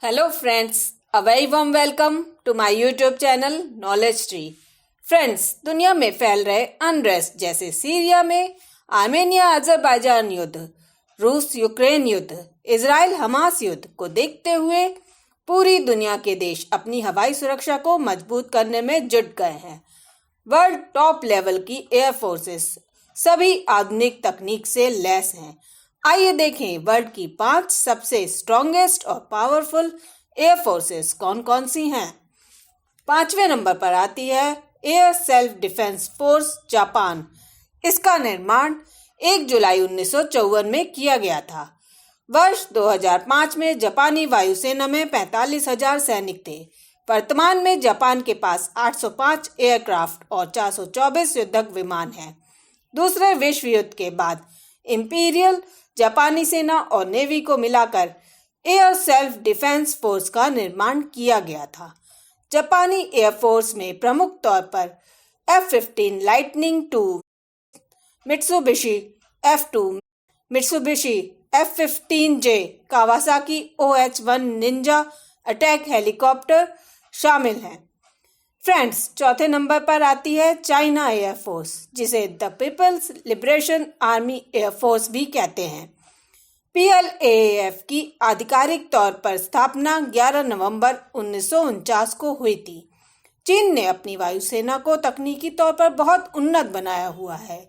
Hello friends, a very warm welcome to my YouTube channel Knowledge Tree. Friends, दुनिया में फैल रहे unrest जैसे सीरिया में आर्मेनिया अजरबैजान युद्ध, रूस यूक्रेन युद्ध, इजराइल हमास युद्ध को देखते हुए पूरी दुनिया के देश अपनी हवाई सुरक्षा को मजबूत करने में जुट गए हैं। वर्ल्ड टॉप लेवल की एयर फोर्सेस सभी आधुनिक तकनीक से लैस हैं। आइए देखें वर्ल्ड की 5 सबसे स्ट्रॉन्गेस्ट और पावरफुल एयर फोर्सेस कौन कौन सी हैं। 5वें नंबर पर आती है air self defence force Japan. इसका निर्माण 1 जुलाई 1954 में किया गया था। वर्ष 2005 में जापानी वायुसेना में 45,000 सैनिक थे। वर्तमान में जापान के पास 805 एयरक्राफ्ट और 424 युद्धक विमान हैं। दूसरे विश्व युद्ध के बाद इंपीरियल जापानी सेना और नेवी को मिलाकर एयर सेल्फ डिफेंस फोर्स का निर्माण किया गया था। जापानी एयरफोर्स में प्रमुख तौर पर F-15 lightning II, Mitsubishi F-2, Mitsubishi F-15J, Kawasaki OH-1 ninja attack helicopter शामिल हैं। फ्रेंड्स, चौथे नंबर पर आती है चाइना एयरफोर्स, जिसे the people's liberation army air force भी कहते हैं। PLAAF की आधिकारिक तौर पर स्थापना 11 नवंबर 1949 को हुई थी। चीन ने अपनी वायुसेना को तकनीकी तौर पर बहुत उन्नत बनाया हुआ है।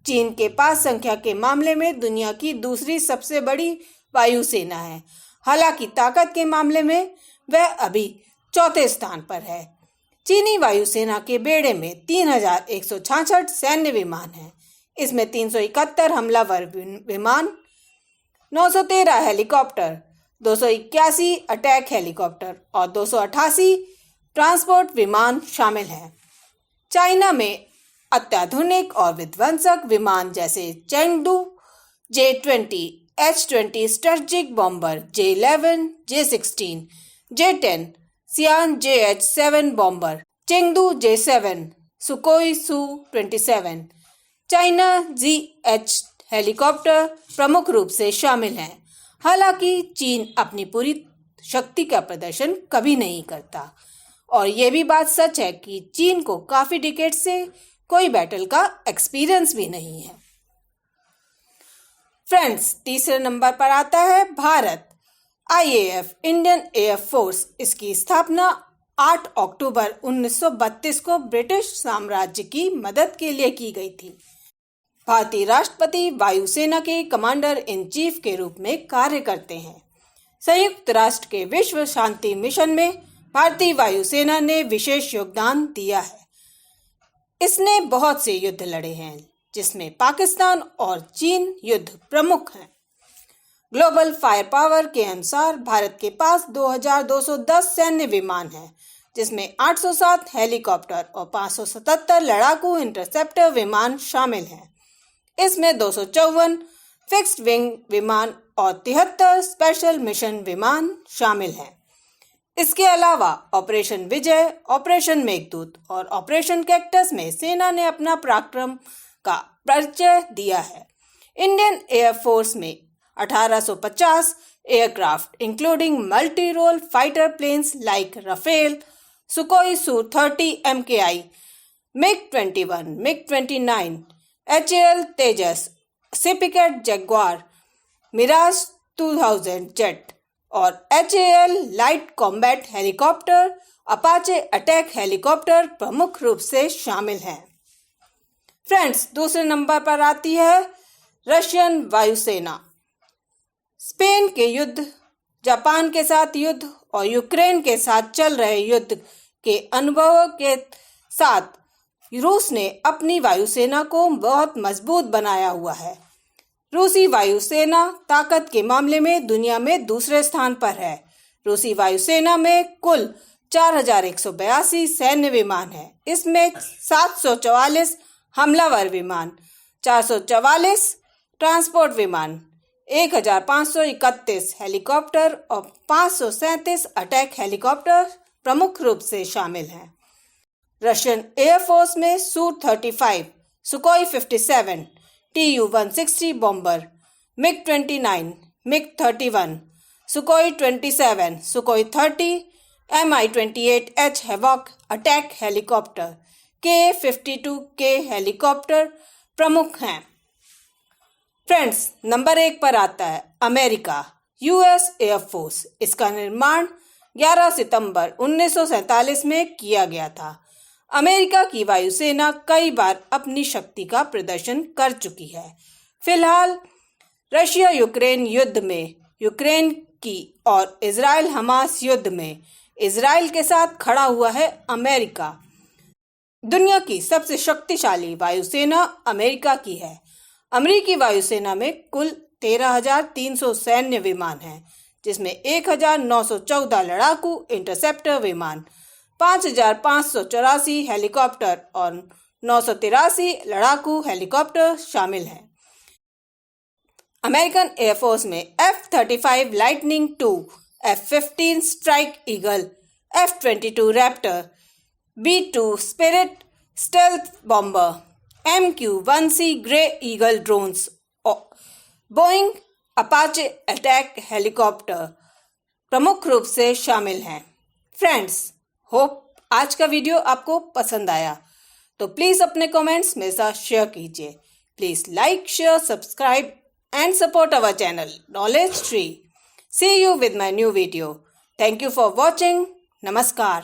चीन के पास संख्या के मामले में दुनिया की दूसरी सबसे बड़ी वायुसेना है। हालांकि ताकत के मामले में वह अभी चौथे स्थान पर है। चीनी वायुसेना के बेड़े में 3,166 सैन्य विमान हैं। इसमें 371 हमलावर विमान, 913 हेलीकॉप्टर, 281 अटैक हेलीकॉप्टर और 288 ट्रांसपोर्ट विमान शामिल हैं। चाइना में अत्याधुनिक और विध्वंसक विमान जैसे Chengdu J-20, H-20 strategic bomber, J-11, J-16, J-10, सियान JH-7 bomber, Chengdu J-7, सुकोई Su-27, China ZH helicopter प्रमुख रूप से शामिल हैं। हालांकि चीन अपनी पूरी शक्ति का प्रदर्शन कभी नहीं करता और ये भी बात सच है कि चीन को काफी डिकेड से कोई बैटल का एक्सपीरियंस भी नहीं है। फ्रेंड्स, तीसरे नंबर पर आता है Bharat. IAF Indian air force, इसकी स्थापना 8 अक्टूबर 1932 को ब्रिटिश साम्राज्य की मदद के लिए की गई थी। भारतीय राष्ट्रपति वायुसेना के कमांडर इन चीफ के रूप में कार्य करते हैं। संयुक्त राष्ट्र के विश्व शांति मिशन में भारतीय वायुसेना ने विशेष योगदान दिया है। इसने बहुत से युद्ध लड़े हैं, जिसमें पाकिस्तान और चीन युद्ध प्रमुख हैं। ग्लोबल फायर पावर के अनुसार भारत के पास 2,210 सैन्य विमान हैं, जिसमें 807 हेलीकॉप्टर और 577 लड़ाकू इंटरसेप्टर विमान शामिल हैं। इसमें 254 फिक्स्ड विंग विमान और 73 स्पेशल मिशन विमान शामिल हैं। इसके अलावा ऑपरेशन विजय, ऑपरेशन मेघदूत और ऑपरेशन कैक्टस में सेना ने अपना पराक्रम का परिचय दिया है। इंडियन एयरफोर्स में 1850 aircraft including multi role fighter planes like Rafale, Sukhoi Su-30 MKI, MiG-21, MiG-29, HAL Tejas, SEPECAT Jaguar, Mirage 2000 jet और HAL light combat helicopter, Apache attack helicopter प्रमुख रूप से शामिल हैं। फ्रेंड्स, दूसरे नंबर पर आती है रशियन वायुसेना। स्पेन के युद्ध, जापान के साथ युद्ध और यूक्रेन के साथ चल रहे युद्ध के अनुभवों के साथ रूस ने अपनी वायुसेना को बहुत मजबूत बनाया हुआ है। रूसी वायुसेना ताकत के मामले में दुनिया में दूसरे स्थान पर है। रूसी वायुसेना में कुल 4,182 सैन्य विमान हैं। इसमें 744 हमलावर विमान, 444 ट्रांसपोर्ट विमान, 1,531 हेलीकॉप्टर और 537 अटैक हेलीकॉप्टर प्रमुख रूप से शामिल हैं। रशियन एयरफोर्स में Su-35, सुकोई 57, Tu-160 bomber, MiG-29, MiG-31, Sukhoi 27, Sukhoi 30, Mi-28H Havoc attack helicopter, K-52K helicopter प्रमुख हैं। फ्रेंड्स, नंबर 1 पर आता है अमेरिका यूएस एयरफोर्स। इसका निर्माण 11 सितंबर 1947 में किया गया था। अमेरिका की वायुसेना कई बार अपनी शक्ति का प्रदर्शन कर चुकी है। फिलहाल रशिया यूक्रेन युद्ध में यूक्रेन की और इजराइल हमास युद्ध में इजराइल के साथ खड़ा हुआ है अमेरिका। दुनिया की सबसे शक्तिशाली वायुसेना अमेरिका की है। अमेरिकी वायुसेना में कुल 13,300 सैन्य विमान हैं, जिसमें 1,914 लड़ाकू इंटरसेप्टर विमान, 5,584 हेलीकॉप्टर और 983 लड़ाकू हेलीकॉप्टर शामिल हैं। अमेरिकन एयरफोर्स में F-35 lightning II, F-15 strike eagle, F-22 Raptor, B-2 spirit stealth bomber, MQ-1C grey eagle drones, Boeing Apache attack helicopter प्रमुख रूप से शामिल हैं। फ्रेंड्स, होप आज का वीडियो आपको पसंद आया, तो प्लीज़ अपने कमेंट्स मेरे साथ शेयर कीजिए। Please like, share, subscribe and support our channel Knowledge Tree. See you with my new video. Thank you for watching. Namaskar.